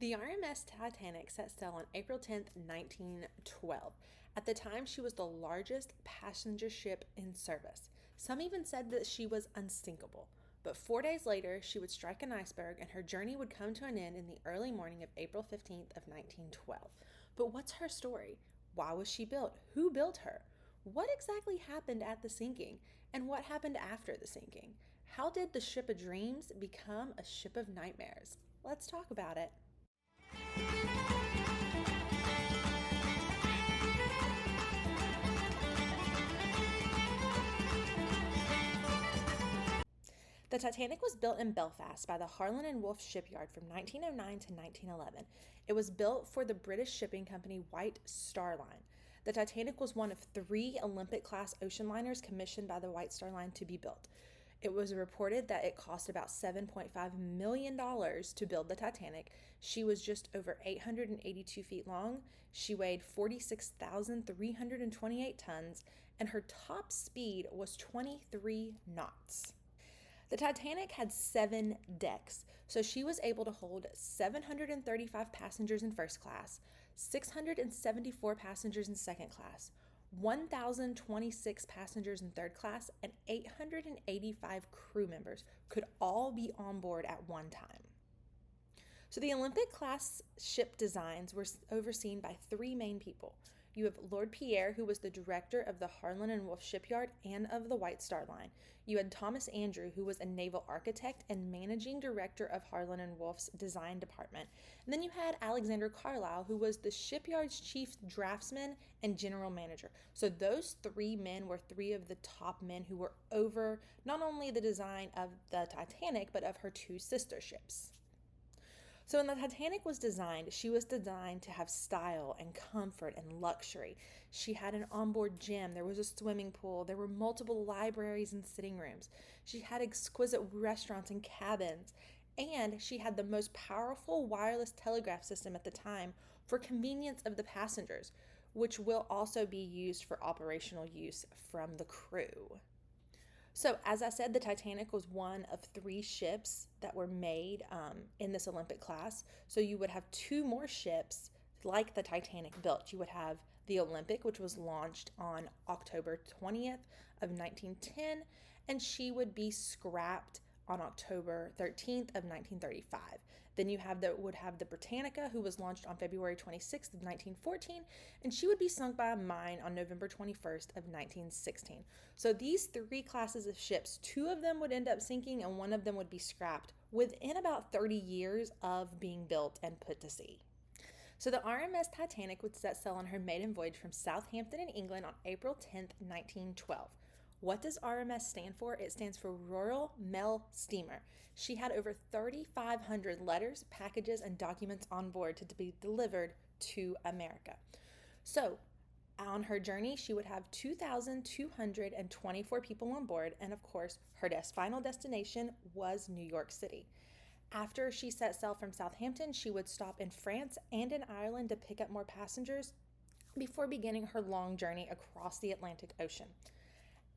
The RMS Titanic set sail on April 10th, 1912. At the time, she was the largest passenger ship in service. Some even said that she was unsinkable. But 4 days later, she would strike an iceberg and her journey would come to an end in the early morning of April 15th of 1912. But what's her story? Why was she built? Who built her? What exactly happened at the sinking? And what happened after the sinking? How did the ship of dreams become a ship of nightmares? Let's talk about it. The Titanic was built in Belfast by the Harland and Wolff shipyard from 1909 to 1911. It was built for the British shipping company White Star Line. The Titanic was one of 3 Olympic-class ocean liners commissioned by the White Star Line to be built. It was reported that it cost about $7.5 million to build the Titanic. She was just over 882 feet long. She weighed 46,328 tons, and her top speed was 23 knots. The Titanic had 7 decks, so she was able to hold 735 passengers in first class, 674 passengers in second class, 1,026 passengers in third class, and 885 crew members could all be on board at one time. So the Olympic class ship designs were overseen by 3 main people. You have Lord Pierre, who was the director of the Harland and Wolff shipyard and of the White Star Line. You had Thomas Andrew, who was a naval architect and managing director of Harland and Wolff's design department. And then you had Alexander Carlisle, who was the shipyard's chief draftsman and general manager. So those 3 men were 3 of the top men who were over not only the design of the Titanic, but of her 2 sister ships. So when the Titanic was designed, she was designed to have style and comfort and luxury. She had an onboard gym, there was a swimming pool, there were multiple libraries and sitting rooms. She had exquisite restaurants and cabins, and she had the most powerful wireless telegraph system at the time for convenience of the passengers, which will also be used for operational use from the crew. So, as I said, the Titanic was one of 3 ships that were made in this Olympic class. So, you would have 2 more ships like the Titanic built. You would have the Olympic, which was launched on October 20th of 1910, and she would be scrapped on October 13th of 1935. Then you would have the Britannica, who was launched on February 26th of 1914, and she would be sunk by a mine on November 21st of 1916. So these 3 classes of ships, 2 of them would end up sinking and 1 of them would be scrapped within about 30 years of being built and put to sea. So the RMS Titanic would set sail on her maiden voyage from Southampton in England on April 10th, 1912. What does RMS stand for? It stands for Royal Mail Steamer. She had over 3,500 letters, packages, and documents on board to be delivered to America. So, on her journey, she would have 2,224 people on board, and of course, her final destination was New York City. After she set sail from Southampton, she would stop in France and in Ireland to pick up more passengers before beginning her long journey across the Atlantic Ocean.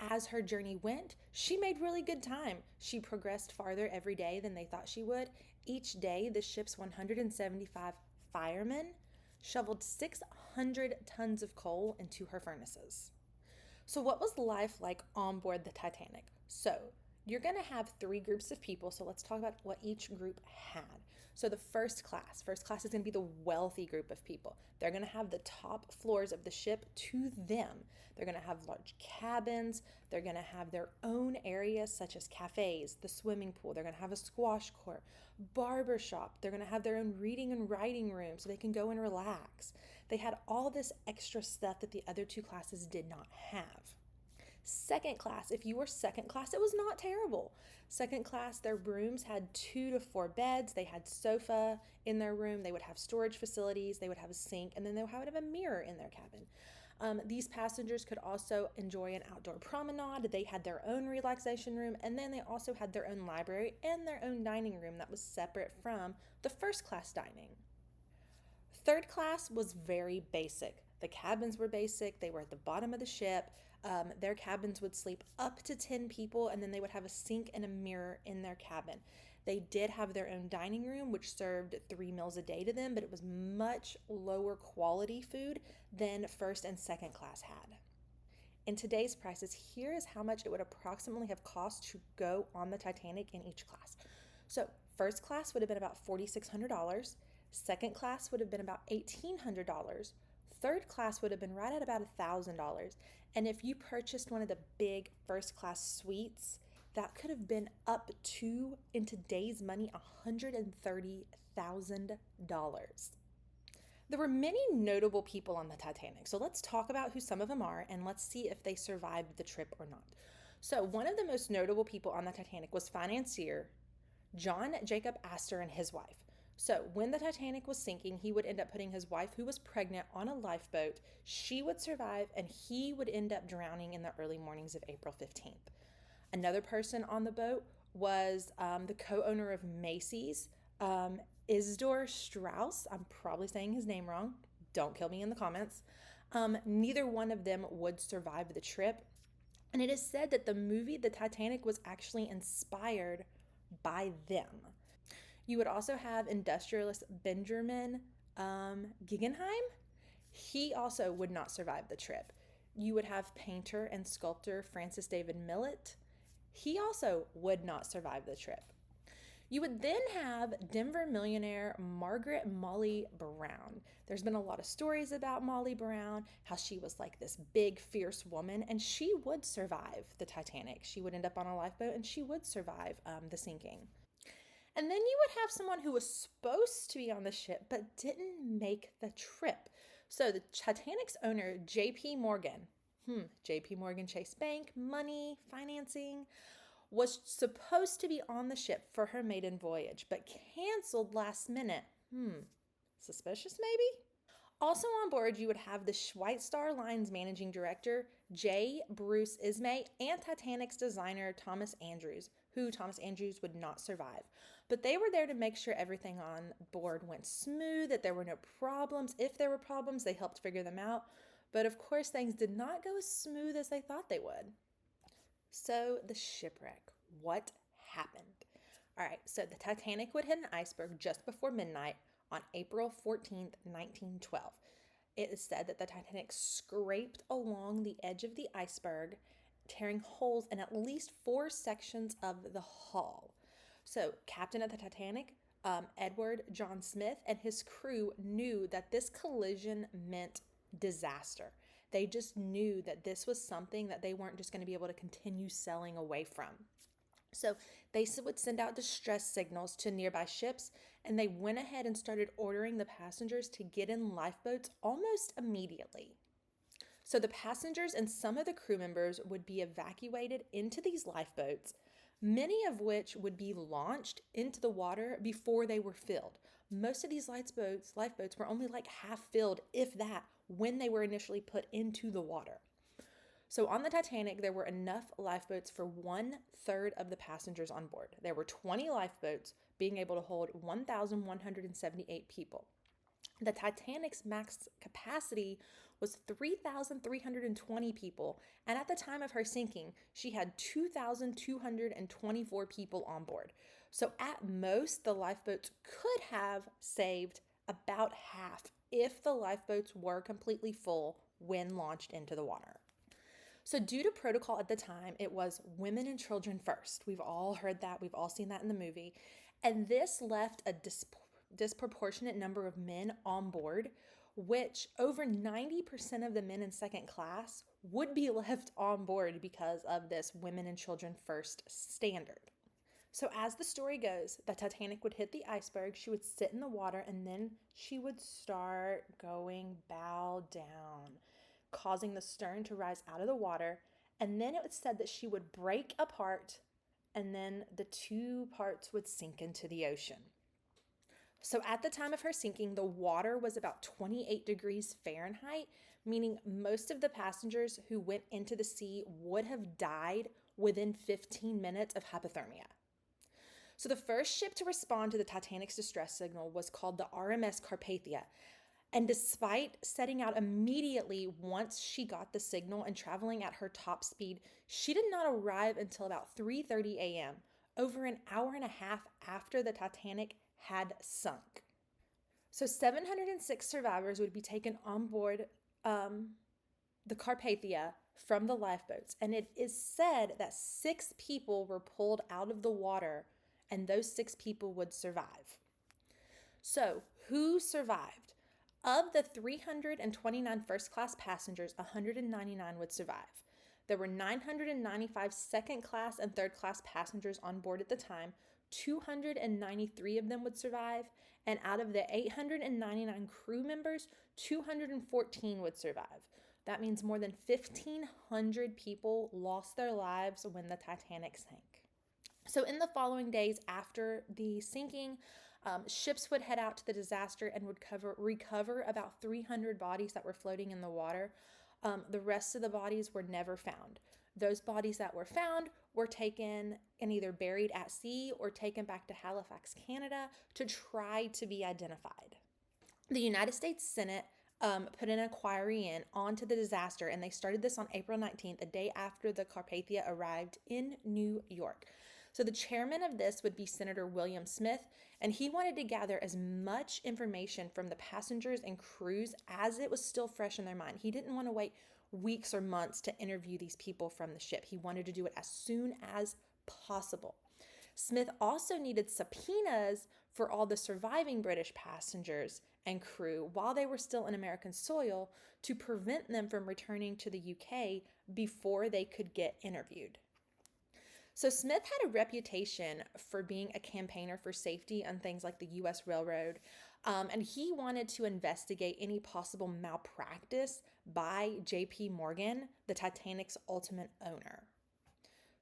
As her journey went, she made really good time. She progressed farther every day than they thought she would. Each day, the ship's 175 firemen shoveled 600 tons of coal into her furnaces. So what was life like on board the Titanic? So you're going to have 3 groups of people. So let's talk about what each group had. So the first class is going to be the wealthy group of people. They're going to have the top floors of the ship to them. They're going to have large cabins. They're going to have their own areas such as cafes, the swimming pool. They're going to have a squash court, barber shop. They're going to have their own reading and writing room so they can go and relax. They had all this extra stuff that the other 2 classes did not have. Second class, if you were second class, it was not terrible. Second class, their rooms had 2 to 4 beds. They had sofa in their room. They would have storage facilities. They would have a sink, and then they would have a mirror in their cabin. These passengers could also enjoy an outdoor promenade. They had their own relaxation room, and then they also had their own library and their own dining room that was separate from the first class dining. Third class was very basic. The cabins were basic. They were at the bottom of the ship. Their cabins would sleep up to 10 people, and then they would have a sink and a mirror in their cabin. They did have their own dining room, which served 3 meals a day to them, but it was much lower quality food than first and second class had. In today's prices, here is how much it would approximately have cost to go on the Titanic in each class. So, first class would have been about $4,600. Second class would have been about $1,800. Third class would have been right at about $1,000. And if you purchased one of the big first class suites, that could have been up to, in today's money, $130,000. There were many notable people on the Titanic, so let's talk about who some of them are and let's see if they survived the trip or not. So, one of the most notable people on the Titanic was financier John Jacob Astor and his wife. So, when the Titanic was sinking, he would end up putting his wife, who was pregnant, on a lifeboat. She would survive, and he would end up drowning in the early mornings of April 15th. Another person on the boat was the co-owner of Macy's, Isidore Strauss. I'm probably saying his name wrong. Don't kill me in the comments. Neither one of them would survive the trip. And it is said that the movie The Titanic was actually inspired by them. You would also have industrialist Benjamin Guggenheim. He also would not survive the trip. You would have painter and sculptor Francis David Millet. He also would not survive the trip. You would then have Denver millionaire Margaret Molly Brown. There's been a lot of stories about Molly Brown, how she was like this big, fierce woman, and she would survive the Titanic. She would end up on a lifeboat, and she would survive the sinking. And then you would have someone who was supposed to be on the ship but didn't make the trip. So the Titanic's owner, J.P. Morgan, J.P. Morgan Chase Bank, money, financing, was supposed to be on the ship for her maiden voyage, but canceled last minute. Suspicious maybe? Also on board, you would have the White Star Line's managing director, J. Bruce Ismay, and Titanic's designer, Thomas Andrews, who Thomas Andrews would not survive. But they were there to make sure everything on board went smooth, that there were no problems. If there were problems, they helped figure them out. But of course, things did not go as smooth as they thought they would. So, the shipwreck. What happened? All right, so the Titanic would hit an iceberg just before midnight on April 14th, 1912. It is said that the Titanic scraped along the edge of the iceberg, tearing holes in at least 4 sections of the hull. So, captain of the Titanic, Edward John Smith, and his crew knew that this collision meant disaster. They just knew that this was something that they weren't just going to be able to continue sailing away from. So they would send out distress signals to nearby ships, and they went ahead and started ordering the passengers to get in lifeboats almost immediately. So the passengers and some of the crew members would be evacuated into these lifeboats, many of which would be launched into the water before they were filled. Most of these lifeboats were only like half filled, if that, when they were initially put into the water. So on the Titanic, there were enough lifeboats for 1/3 of the passengers on board. There were 20 lifeboats being able to hold 1,178 people. The Titanic's max capacity was 3,320 people, and at the time of her sinking, she had 2,224 people on board. So at most, the lifeboats could have saved about half if the lifeboats were completely full when launched into the water. So due to protocol at the time, it was women and children first. We've all heard that. We've all seen that in the movie. And this left a disproportionate number of men on board, which over 90% of the men in second class would be left on board because of this women and children first standard. So as the story goes, the Titanic would hit the iceberg, she would sit in the water, and then she would start going bow down, causing the stern to rise out of the water. And then it was said that she would break apart, and then the 2 parts would sink into the ocean. So at the time of her sinking, the water was about 28 degrees Fahrenheit, meaning most of the passengers who went into the sea would have died within 15 minutes of hypothermia. So the first ship to respond to the Titanic's distress signal was called the RMS Carpathia. And despite setting out immediately once she got the signal and traveling at her top speed, she did not arrive until about 3:30 a.m., over an hour and a half after the Titanic had sunk. So 706 survivors would be taken on board the Carpathia from the lifeboats. And it is said that 6 people were pulled out of the water, and those 6 people would survive. So, who survived? Of the 329 first-class passengers, 199 would survive. There were 995 second-class and third-class passengers on board at the time. 293 of them would survive, and out of the 899 crew members, 214 would survive. That means more than 1,500 people lost their lives when the Titanic sank. So in the following days after the sinking, ships would head out to the disaster and would recover about 300 bodies that were floating in the water. The rest of the bodies were never found. Those bodies that were found were taken and either buried at sea or taken back to Halifax, Canada, to try to be identified. The United States Senate put an inquiry onto the disaster, and they started this on April 19th, a day after the Carpathia arrived in New York. So the chairman of this would be Senator William Smith, and he wanted to gather as much information from the passengers and crews as it was still fresh in their mind. He didn't want to wait weeks or months to interview these people from the ship. He wanted to do it as soon as possible. Smith also needed subpoenas for all the surviving British passengers and crew while they were still in American soil to prevent them from returning to the UK before they could get interviewed. So Smith had a reputation for being a campaigner for safety on things like the U.S. Railroad, and he wanted to investigate any possible malpractice by J.P. Morgan, the Titanic's ultimate owner.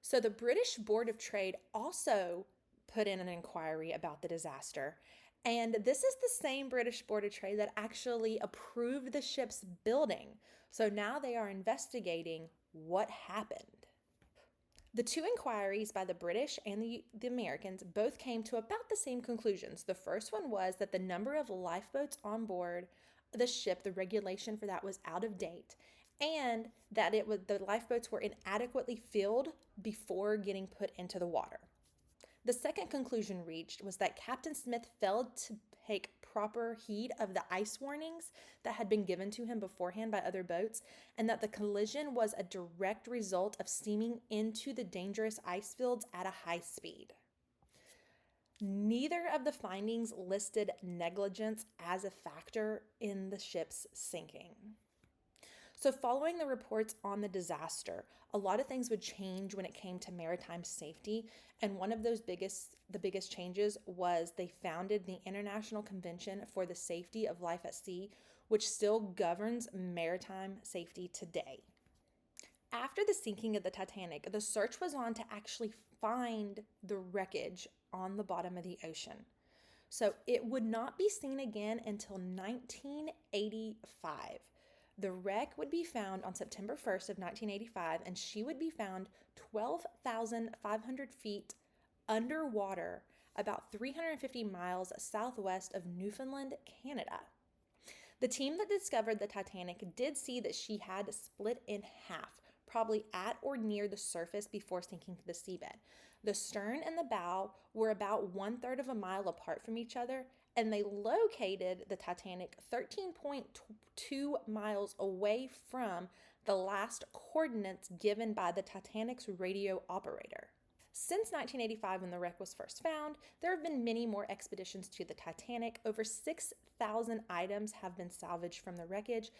So the British Board of Trade also put in an inquiry about the disaster, and this is the same British Board of Trade that actually approved the ship's building. So now they are investigating what happened. The 2 inquiries by the British and the Americans both came to about the same conclusions. The first one was that the number of lifeboats on board the ship, the regulation for that was out of date, and that the lifeboats were inadequately filled before getting put into the water. The second conclusion reached was that Captain Smith failed to take proper heed of the ice warnings that had been given to him beforehand by other boats, and that the collision was a direct result of steaming into the dangerous ice fields at a high speed. Neither of the findings listed negligence as a factor in the ship's sinking. So following the reports on the disaster, a lot of things would change when it came to maritime safety, and one of the biggest changes was they founded the International Convention for the Safety of Life at Sea, which still governs maritime safety today. After the sinking of the Titanic, the search was on to actually find the wreckage on the bottom of the ocean. So it would not be seen again until 1985. The wreck would be found on September 1st of 1985, and she would be found 12,500 feet underwater, about 350 miles southwest of Newfoundland, Canada. The team that discovered the Titanic did see that she had split in half, probably at or near the surface before sinking to the seabed. The stern and the bow were about 1/3 of a mile apart from each other, and they located the Titanic 13.2 miles away from the last coordinates given by the Titanic's radio operator. Since 1985, when the wreck was first found, there have been many more expeditions to the Titanic. Over 6,000 items have been salvaged from the wreckage.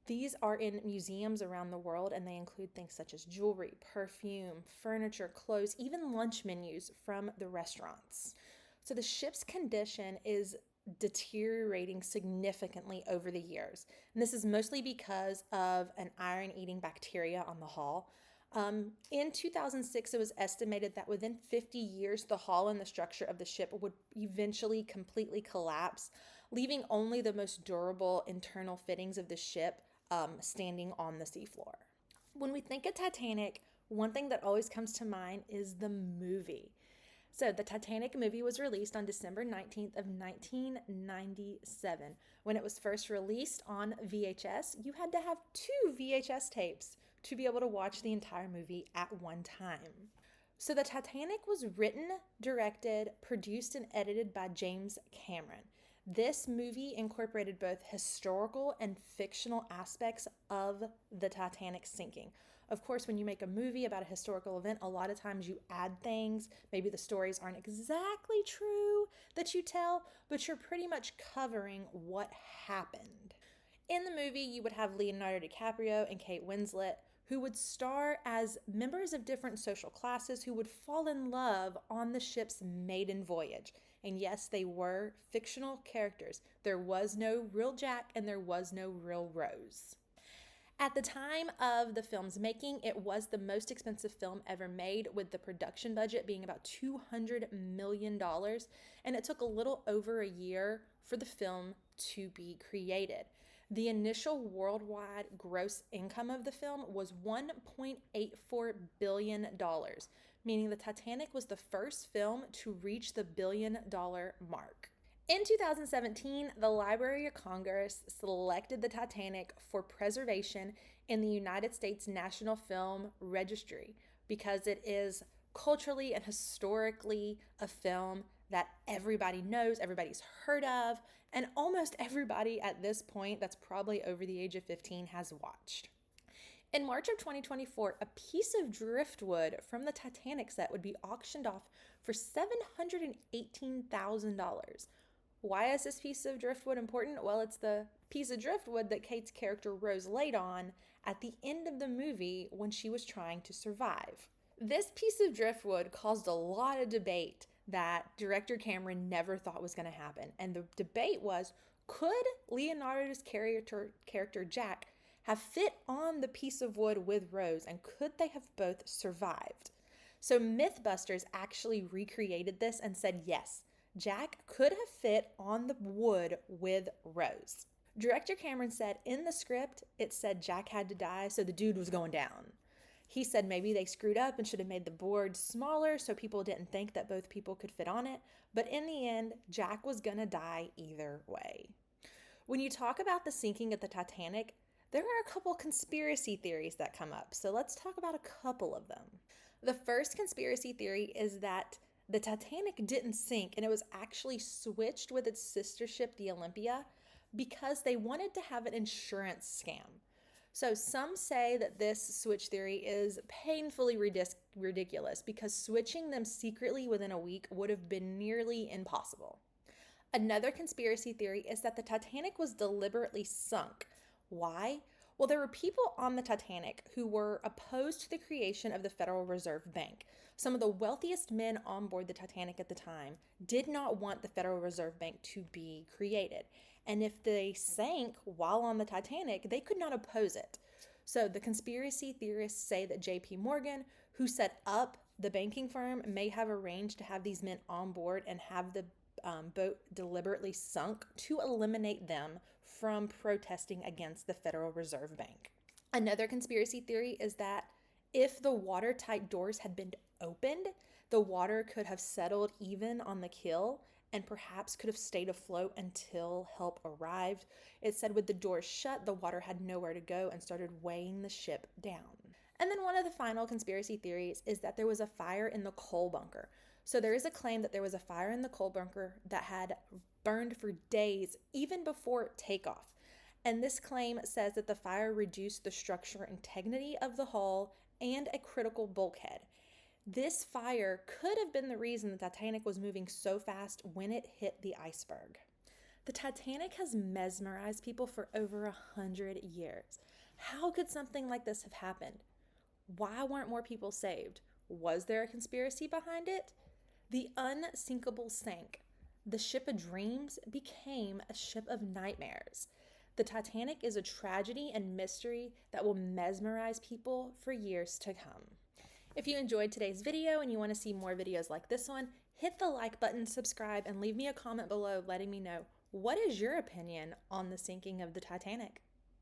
These are in museums around the world, and they include things such as jewelry, perfume, furniture, clothes, even lunch menus from the restaurants. So the ship's condition is deteriorating significantly over the years. And this is mostly because of an iron-eating bacteria on the hull. In 2006, it was estimated that within 50 years, the hull and the structure of the ship would eventually completely collapse, leaving only the most durable internal fittings of the ship standing on the seafloor. When we think of Titanic, one thing that always comes to mind is the movie. So the Titanic movie was released on December 19th of 1997. When it was first released on VHS, you had to have 2 VHS tapes to be able to watch the entire movie at one time. So the Titanic was written, directed, produced, and edited by James Cameron. This movie incorporated both historical and fictional aspects of the Titanic sinking. Of course, when you make a movie about a historical event, a lot of times you add things. Maybe the stories aren't exactly true that you tell, but you're pretty much covering what happened. In the movie, you would have Leonardo DiCaprio and Kate Winslet, who would star as members of different social classes who would fall in love on the ship's maiden voyage. And yes, they were fictional characters. There was no real Jack and there was no real Rose. At the time of the film's making, it was the most expensive film ever made, with the production budget being about $200 million, and it took a little over a year for the film to be created. The initial worldwide gross income of the film was $1.84 billion, meaning the Titanic was the first film to reach the billion-dollar mark. In 2017, the Library of Congress selected the Titanic for preservation in the United States National Film Registry because it is culturally and historically a film that everybody knows, everybody's heard of, and almost everybody at this point that's probably over the age of 15 has watched. In March of 2024, a piece of driftwood from the Titanic set would be auctioned off for $718,000. Why is this piece of driftwood important? Well, it's the piece of driftwood that Kate's character Rose laid on at the end of the movie when she was trying to survive. This piece of driftwood caused a lot of debate that director Cameron never thought was going to happen. And the debate was, could Leonardo's character Jack have fit on the piece of wood with Rose, and could they have both survived? So Mythbusters actually recreated this and said yes, Jack could have fit on the wood with Rose. Director Cameron said in the script, it said Jack had to die, so the dude was going down. He said maybe they screwed up and should have made the board smaller so people didn't think that both people could fit on it. But in the end, Jack was gonna die either way. When you talk about the sinking of the Titanic, there are a couple conspiracy theories that come up. So let's talk about a couple of them. The first conspiracy theory is that the Titanic didn't sink and it was actually switched with its sister ship, the Olympia, because they wanted to have an insurance scam. So some say that this switch theory is painfully ridiculous because switching them secretly within a week would have been nearly impossible. Another conspiracy theory is that the Titanic was deliberately sunk. Why? Well, there were people on the Titanic who were opposed to the creation of the Federal Reserve Bank. Some of the wealthiest men on board the Titanic at the time did not want the Federal Reserve Bank to be created. And if they sank while on the Titanic, they could not oppose it. So the conspiracy theorists say that J.P. Morgan, who set up the banking firm, may have arranged to have these men on board and have the boat deliberately sunk to eliminate them from protesting against the Federal Reserve Bank. Another conspiracy theory is that if the watertight doors had been opened, the water could have settled even on the keel and perhaps could have stayed afloat until help arrived. It said with the doors shut, the water had nowhere to go and started weighing the ship down. And then one of the final conspiracy theories is that there was a fire in the coal bunker. So there is a claim that there was a fire in the coal bunker that had burned for days, even before takeoff. And this claim says that the fire reduced the structural integrity of the hull and a critical bulkhead. This fire could have been the reason the Titanic was moving so fast when it hit the iceberg. The Titanic has mesmerized people for over 100 years. How could something like this have happened? Why weren't more people saved? Was there a conspiracy behind it? The unsinkable sank. The ship of dreams became a ship of nightmares. The Titanic is a tragedy and mystery that will mesmerize people for years to come. If you enjoyed today's video and you want to see more videos like this one, hit the like button, subscribe, and leave me a comment below letting me know what is your opinion on the sinking of the Titanic.